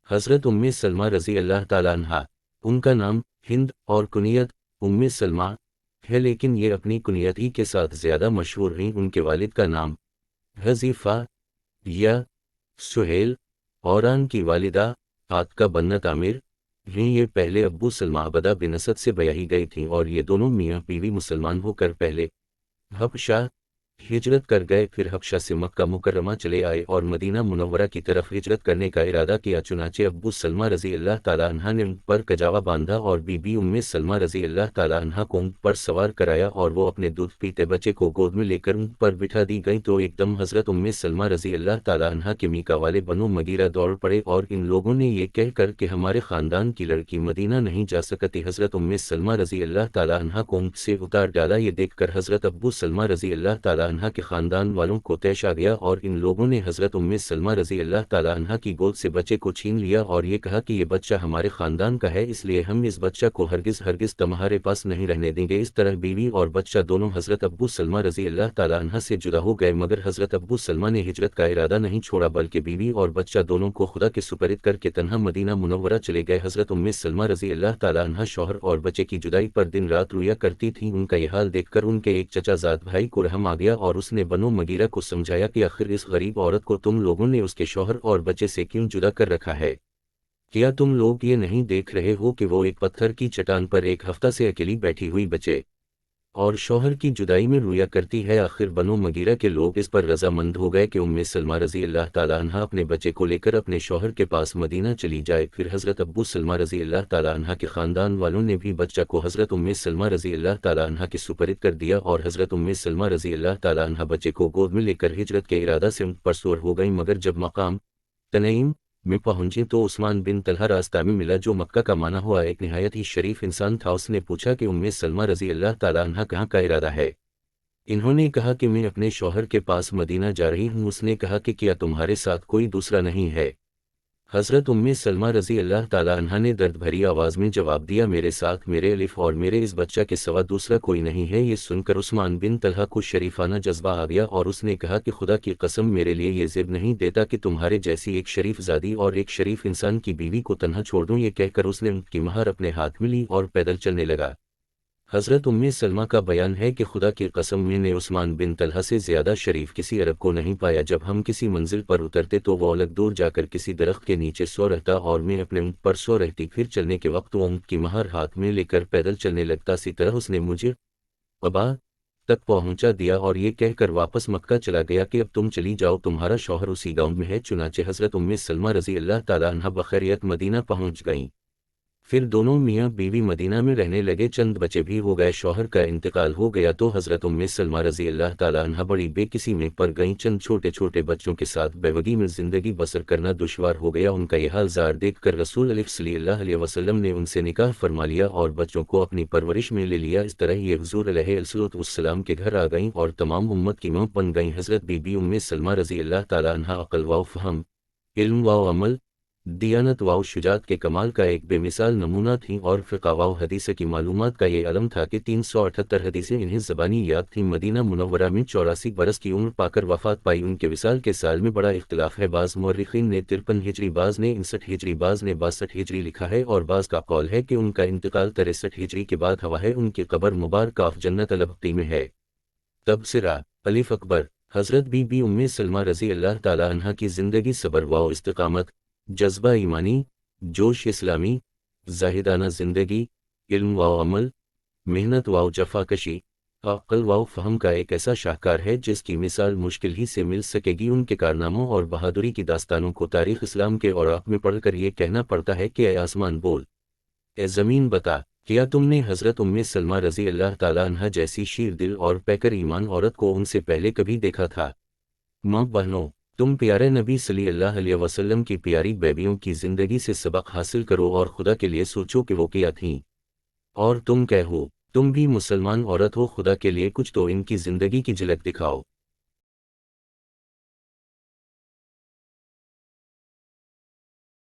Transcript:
حضرت ام سلمہ رضی اللہ تعالیٰ عنہا، ان کا نام ہند اور کنیت ام سلمہ ہے، لیکن یہ اپنی کنیت ہی کے ساتھ زیادہ مشہور ہیں۔ ان کے والد کا نام حذیفہ یا سہیل اور ان کی والدہ عاتکہ بنت عامر ہیں۔ یہ پہلے ابو سلمہ عبدہ بن اسد سے بیاہی گئی تھیں اور یہ دونوں میاں بیوی مسلمان ہو کر پہلے حبشہ ہجرت کر گئے، پھر حبشہ سے مکہ مکرمہ چلے آئے اور مدینہ منورہ کی طرف ہجرت کرنے کا ارادہ کیا۔ چنانچہ ابو سلمہ رضی اللہ تعالیٰ عنہ نے ان پر کجاوا باندھا اور بی بی ام سلمہ رضی اللہ تعالیٰ عنہ کو ان پر سوار کرایا اور وہ اپنے دودھ پیتے بچے کو گود میں لے کر ان پر بٹھا دی گئی تو ایک دم حضرت ام سلمہ رضی اللہ تعالیٰ عنہ کے میکا والے بنو مغیرہ دوڑ پڑے اور ان لوگوں نے یہ کہہ کر کہ ہمارے خاندان کی لڑکی مدینہ نہیں جا سکتی، حضرت ام سلمہ رضی اللہ تعالیٰ عنہ کو اونٹ سے اتار ڈالا۔ یہ دیکھ کر حضرت ابو سلمہ رضی اللہ تعالیٰ عنہ کے خاندان والوں کو طیش آ گیا اور ان لوگوں نے حضرت ام سلمہ رضی اللہ تعالیٰ عنہ کی گود سے بچے کو چھین لیا اور یہ کہا کہ یہ بچہ ہمارے خاندان کا ہے، اس لیے ہم اس بچہ کو ہرگز تمہارے پاس نہیں رہنے دیں گے۔ اس طرح بیوی اور بچہ دونوں حضرت ابو سلمہ رضی اللہ تعالیٰ عنہ سے جدا ہو گئے، مگر حضرت ابو سلمہ نے ہجرت کا ارادہ نہیں چھوڑا بلکہ بیوی اور بچہ دونوں کو خدا کے سپرد کر کے تنہا مدینہ منورہ چلے گئے۔ حضرت ام سلمہ رضی اللہ تعالیٰ عنہ شوہر اور بچے کی جدائی پر دن رات رویا کرتی تھیں۔ ان کا یہ حال دیکھ کر ان کے ایک چچا زاد بھائی کو رحم آ گیا اور اس نے بنو مغیرہ کو سمجھایا کہ آخر اس غریب عورت کو تم لوگوں نے اس کے شوہر اور بچے سے کیوں جدا کر رکھا ہے؟ کیا تم لوگ یہ نہیں دیکھ رہے ہو کہ وہ ایک پتھر کی چٹان پر ایک ہفتہ سے اکیلی بیٹھی ہوئی بچے اور شوہر کی جدائی میں رویا کرتی ہے؟ آخر بنو مغیرہ کے لوگ اس پر رضامند ہو گئے کہ ام سلمہ رضی اللہ تعالیٰ عنہ اپنے بچے کو لے کر اپنے شوہر کے پاس مدینہ چلی جائے۔ پھر حضرت ابو سلمہ رضی اللہ تعالیٰ عنہ کے خاندان والوں نے بھی بچہ کو حضرت ام سلمہ رضی اللہ تعالیٰ عنہ کے سپرد کر دیا اور حضرت ام سلمہ رضی اللہ تعالیٰ عنہ بچے کو گود میں لے کر ہجرت کے ارادہ سے ان پر سور ہو گئیں، مگر جب مقام تنعیم میں پہنچے تو عثمان بن طلحہ راستہ میں ملا جو مکہ کا مانا ہوا ایک نہایت ہی شریف انسان تھا۔ اس نے پوچھا کہ ام سلمہ رضی اللہ تعالیٰ عنہ کہاں کا ارادہ ہے؟ انہوں نے کہا کہ میں اپنے شوہر کے پاس مدینہ جا رہی ہوں۔ اس نے کہا کہ کیا تمہارے ساتھ کوئی دوسرا نہیں ہے؟ حضرت ام سلمہ رضی اللہ تعالیٰ عنہ نے درد بھری آواز میں جواب دیا، میرے ساتھ میرے الف اور میرے اس بچہ کے سوا دوسرا کوئی نہیں ہے۔ یہ سن کر عثمان بن طلحہ کو شریفانہ جذبہ آ گیا اور اس نے کہا کہ خدا کی قسم میرے لیے یہ ضد نہیں دیتا کہ تمہارے جیسی ایک شریف زادی اور ایک شریف انسان کی بیوی کو تنہا چھوڑ دوں۔ یہ کہہ کر اس نے ان کی مہر اپنے ہاتھ میں لی اور پیدل چلنے لگا۔ حضرت ام سلمہ کا بیان ہے کہ خدا کی قسم میں نے عثمان بن طلحہ سے زیادہ شریف کسی عرب کو نہیں پایا۔ جب ہم کسی منزل پر اترتے تو وہ الگ دور جا کر کسی درخت کے نیچے سو رہتا اور میں اپنے اونٹ پر سو رہتی، پھر چلنے کے وقت وہ اونٹ کی مہر ہاتھ میں لے کر پیدل چلنے لگتا۔ اسی طرح اس نے مجھے قباء تک پہنچا دیا اور یہ کہہ کر واپس مکہ چلا گیا کہ اب تم چلی جاؤ، تمہارا شوہر اسی گاؤں میں ہے۔ چنانچہ حضرت ام سلمہ رضی اللہ تعالیٰ عنہ بخیریت مدینہ پہنچ گئیں۔ پھر دونوں میاں بیوی مدینہ میں رہنے لگے، چند بچے بھی ہو گئے، شوہر کا انتقال ہو گیا تو حضرت ام سلمہ رضی اللہ تعالیٰ عنہ بڑی بے کسی میں پڑ گئیں۔ چند چھوٹے چھوٹے بچوں کے ساتھ بیوگی میں زندگی بسر کرنا دشوار ہو گیا۔ ان کا یہ حال زار دیکھ کر رسول اللہ صلی اللہ علیہ وسلم نے ان سے نکاح فرما لیا اور بچوں کو اپنی پرورش میں لے لیا۔ اس طرح یہ حضور علیہ الصلوۃ والسلام کے گھر آ گئیں اور تمام امت کی ماں بن گئیں۔ حضرت بی بی ام سلمہ رضی اللہ تعالیٰ عنہ عقل و فہم، علم و عمل، دیانت و شجاعت کے کمال کا ایک بے مثال نمونہ تھیں اور فقہ و حدیث کی معلومات کا یہ علم تھا کہ 378 حدیثیں انہیں زبانی یاد تھیں۔ مدینہ منورہ میں 84 برس کی عمر پا کر وفات پائی۔ ان کے وصال کے سال میں بڑا اختلاف ہے، بعض مورخین نے 53 ہجری، بعض نے 59 ہجری، بعض نے 62 ہجری لکھا ہے اور بعض کا قول ہے کہ ان کا انتقال 63 ہجری کے بعد ہوا ہے۔ ان کی قبر مبارکہ جنت البقیع میں ہے۔ تبصرہ الف اکبر، حضرت بی بی ام سلمہ رضی اللہ تعالیٰ عنہ کی زندگی صبر و استقامت، جذبہ ایمانی، جوش اسلامی، زاہدانہ زندگی، علم و عمل، محنت و جفاکشی، عقل و فہم کا ایک ایسا شاہکار ہے جس کی مثال مشکل ہی سے مل سکے گی۔ ان کے کارناموں اور بہادری کی داستانوں کو تاریخ اسلام کے اوراق میں پڑھ کر یہ کہنا پڑتا ہے کہ اے آسمان بول، اے زمین بتا، کیا تم نے حضرت ام سلمہ رضی اللہ تعالیٰ عنہ جیسی شیر دل اور پیکر ایمان عورت کو ان سے پہلے کبھی دیکھا تھا؟ ماں بہنوں، تم پیارے نبی صلی اللہ علیہ وسلم کی پیاری بیبیوں کی زندگی سے سبق حاصل کرو اور خدا کے لیے سوچو کہ وہ کیا تھیں اور تم کیا ہو۔ تم بھی مسلمان عورت ہو، خدا کے لیے کچھ تو ان کی زندگی کی جھلک دکھاؤ۔